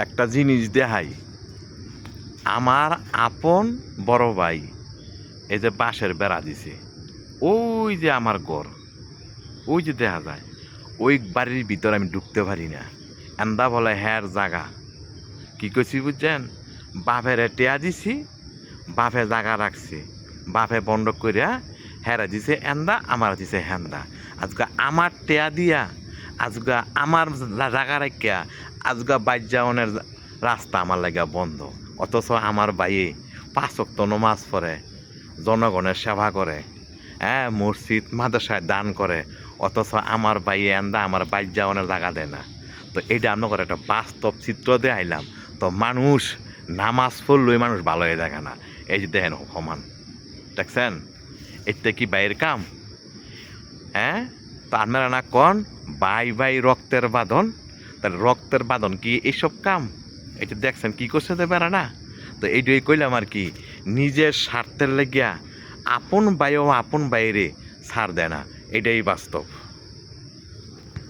একটা জিনিস দেখাই। আমার আপন বড় ভাই এই যে বাঁশের বেড়া দিছে, ওই যে আমার ঘর, ওই যে দেখা যায়, ওই বাড়ির ভিতর আমি ঢুকতে পারি না। এন্দা বলে হ্যার জাগা। কি করছি বুঝছেন? বাপের টেয়া দিছি, বাপে জাগা রাখছে, বাপে বন্ধ করিয়া হেরা দিছে এন্দা, আমার দিছে হেন্দা। আজকে আমার টেয়া দিয়া, আজকে আমার জাগা রাখিয়া, আজকে বাইর যাওয়ানের রাস্তা আমার লাগা বন্ধ। অথচ আমার ভাইয়ে 5 ওয়াক্ত নামাজ পড়ে, জনগণের সেবা করে, হ্যাঁ, মসজিদ মাদ্রাসায় দান করে, অথচ আমার ভাইয়ে এন্দা আমার বাইর যাওয়ানের জায়গা দেয় না। তো এটা আপনার একটা বাস্তব চিত্র দিয়ে আইলাম। তো মানুষ নামাজ পড়লেই মানুষ ভালো হয়ে দেখে না। এই যে দেখেন সমান, দেখছেন? এটা কি বাইরের কাম? হ্যাঁ, তো আপনারা না কন ভাই ভাই রক্তের বাঁধন, তাহলে রক্তের বাঁধন কি এইসব কাম? এটা দেখছেন কি করছে দেবেরা না? তো এইটাই কইলাম আর কি, নিজের স্বার্থের লেগিয়া আপন ভাইও আপন বাইরে ছাড় দেয় না, এটাই বাস্তব।